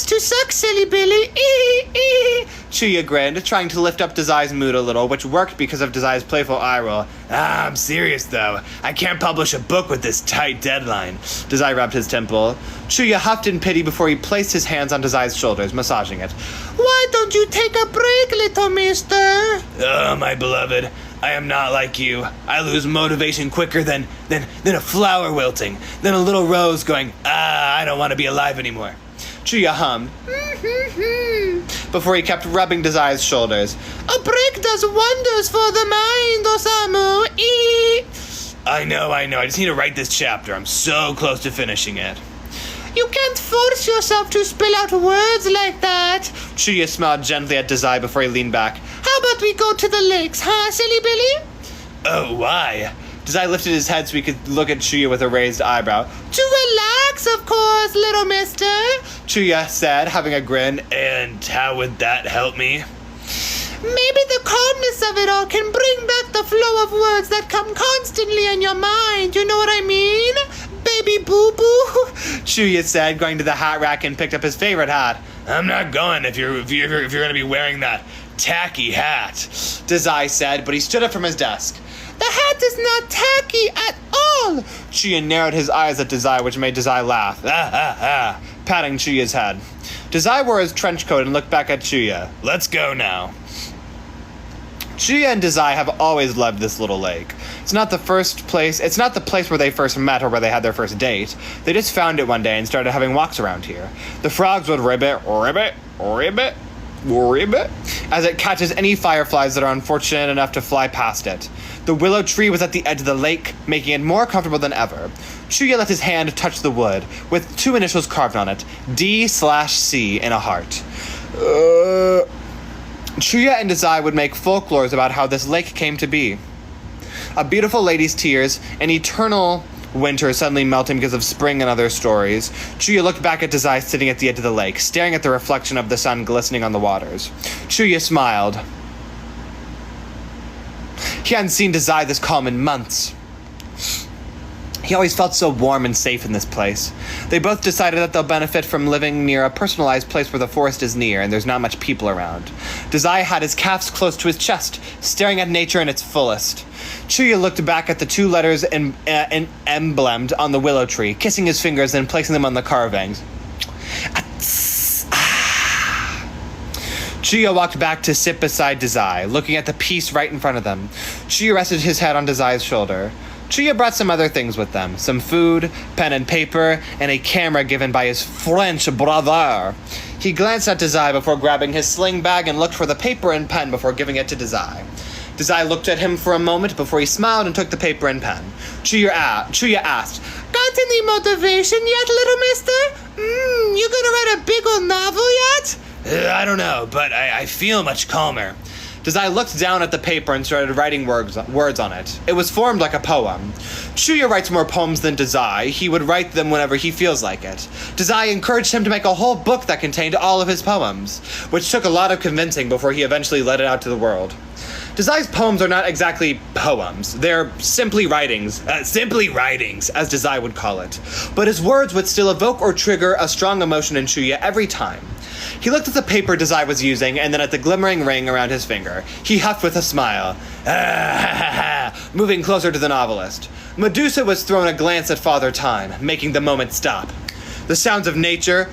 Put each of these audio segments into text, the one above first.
sucks to suck, silly Billy. Chuya grinned, trying to lift up Dazai's mood a little, which worked because of Dazai's playful eye roll. I'm serious, though. I can't publish a book with this tight deadline. Dazai rubbed his temple. Chuya huffed in pity before he placed his hands on Dazai's shoulders, massaging it. Why don't you take a break, little mister? Oh, my beloved. I am not like you. I lose motivation quicker than a flower wilting, than a little rose going, I don't want to be alive anymore. Chuya hummed. Before he kept rubbing Dazai's shoulders. A break does wonders for the mind, Osamu. I know. I just need to write this chapter. I'm so close to finishing it. You can't force yourself to spill out words like that. Chuya smiled gently at Dazai before he leaned back. How about we go to the lakes, huh, silly Billy? Oh, why? Dazai lifted his head so he could look at Chuya with a raised eyebrow. To relax, of course, little mister. Chuya said, having a grin. And how would that help me? Maybe the calmness of it all can bring back the flow of words that come constantly in your mind. You know what I mean? Baby boo-boo. Chuya said, going to the hat rack and picked up his favorite hat. I'm not going if you're going to be wearing that tacky hat, Dazai said, but he stood up from his desk. The hat is not tacky at all. Chuya narrowed his eyes at Dazai, which made Dazai laugh. Patting Chuya's head. Dazai wore his trench coat and looked back at Chuya. Let's go now. Chuya and Dazai have always loved this little lake. It's not the place where they first met or where they had their first date. They just found it one day and started having walks around here. The frogs would ribbit, as it catches any fireflies that are unfortunate enough to fly past it. The willow tree was at the edge of the lake, making it more comfortable than ever. Chuya let his hand touch the wood, with 2 initials carved on it, D/C in a heart. Chuya and Dazai would make folklores about how this lake came to be. A beautiful lady's tears, an eternal winter suddenly melting because of spring and other stories. Chuya looked back at Dazai sitting at the edge of the lake, staring at the reflection of the sun glistening on the waters. Chuya smiled. He hadn't seen Dazai this calm in months. He always felt so warm and safe in this place. They both decided that they'll benefit from living near a personalized place where the forest is near and there's not much people around. Dazai had his calves close to his chest, staring at nature in its fullest. Chuya looked back at the 2 letters emblemed on the willow tree, kissing his fingers and placing them on the carvings. Chuya walked back to sit beside Dazai, looking at the piece right in front of them. Chuya rested his head on Dazai's shoulder. Chuya brought some other things with them, some food, pen and paper, and a camera given by his French brother. He glanced at Dazai before grabbing his sling bag and looked for the paper and pen before giving it to Dazai. Dazai looked at him for a moment before he smiled and took the paper and pen. Chuya asked, Got any motivation yet, little mister? You gonna write a big old novel yet? I don't know, but I feel much calmer. Dazai looked down at the paper and started writing words on it. It was formed like a poem. Chuya writes more poems than Dazai. He would write them whenever he feels like it. Dazai encouraged him to make a whole book that contained all of his poems, which took a lot of convincing before he eventually let it out to the world. Dazai's poems are not exactly poems. They're simply writings, as Dazai would call it. But his words would still evoke or trigger a strong emotion in Chuya every time. He looked at the paper Dazai was using and then at the glimmering ring around his finger. He huffed with a smile, moving closer to the novelist. Medusa was thrown a glance at Father Time, making the moment stop. The sounds of nature,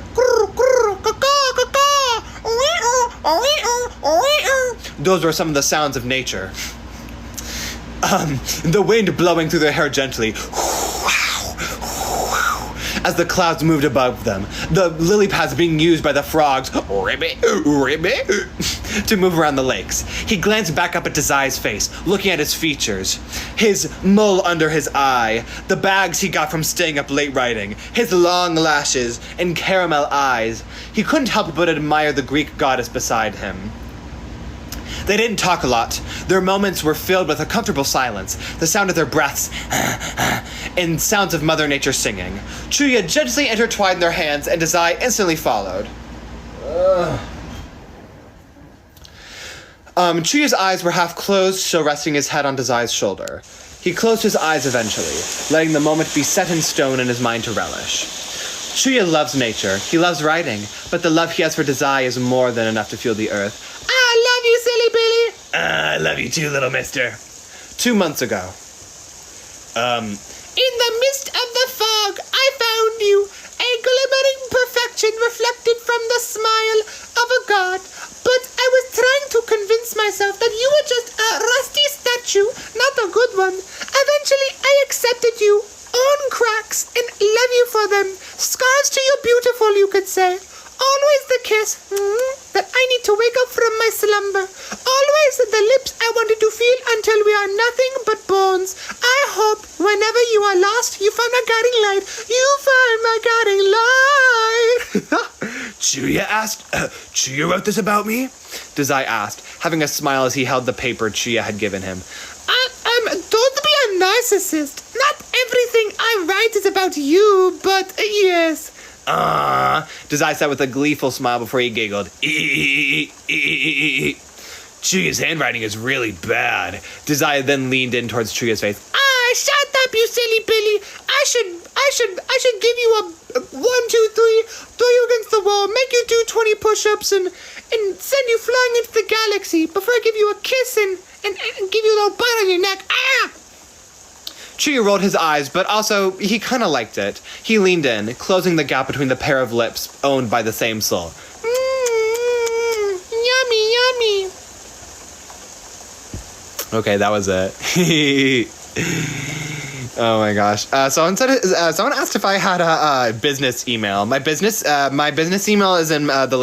those were some of the sounds of nature. The wind blowing through their hair gently, as the clouds moved above them, the lily pads being used by the frogs to move around the lakes. He glanced back up at Dazai's face, looking at his features, his mole under his eye, the bags he got from staying up late writing, his long lashes and caramel eyes. He couldn't help but admire the Greek goddess beside him. They didn't talk a lot. Their moments were filled with a comfortable silence, the sound of their breaths, and sounds of Mother Nature singing. Chuya gently intertwined their hands, and Dazai instantly followed. Chuya's eyes were half closed, still resting his head on Dazai's shoulder. He closed his eyes eventually, letting the moment be set in stone in his mind to relish. Chuya loves nature. He loves writing, but the love he has for Dazai is more than enough to fuel the earth. I love you, silly Billy. I love you too, little mister. 2 months ago. In the mist of the fog, I found you, a glimmering perfection reflected from the smile of a god. But I was trying to convince myself that you were just a rusty statue, not a good one. Eventually, I accepted you. Own cracks and love you for them. Scars to you beautiful, you could say. Always the kiss that I need to wake up from my slumber. Always the lips I wanted to feel until we are nothing but bones. I hope whenever you are lost, you find my guiding light. You find my guiding light. Chuya wrote this about me? Dazai asked, having a smile as he held the paper Chuya had given him. Don't be a narcissist. Not everything I write is about you, but yes. Dazai said with a gleeful smile before he giggled. Chuya's handwriting is really bad. Dazai then leaned in towards Chuya's face. Shut up, you silly Billy. I should give you a 1, 2, 3, throw you against the wall, make you do 20 push-ups, and send you flying into the galaxy before I give you a kiss and give you a little bite on your neck. Chuya rolled his eyes, but also he kind of liked it. He leaned in, closing the gap between the pair of lips owned by the same soul. Yummy, yummy. Okay, that was it. Oh my gosh. Someone asked if I had a business email. My business email is in the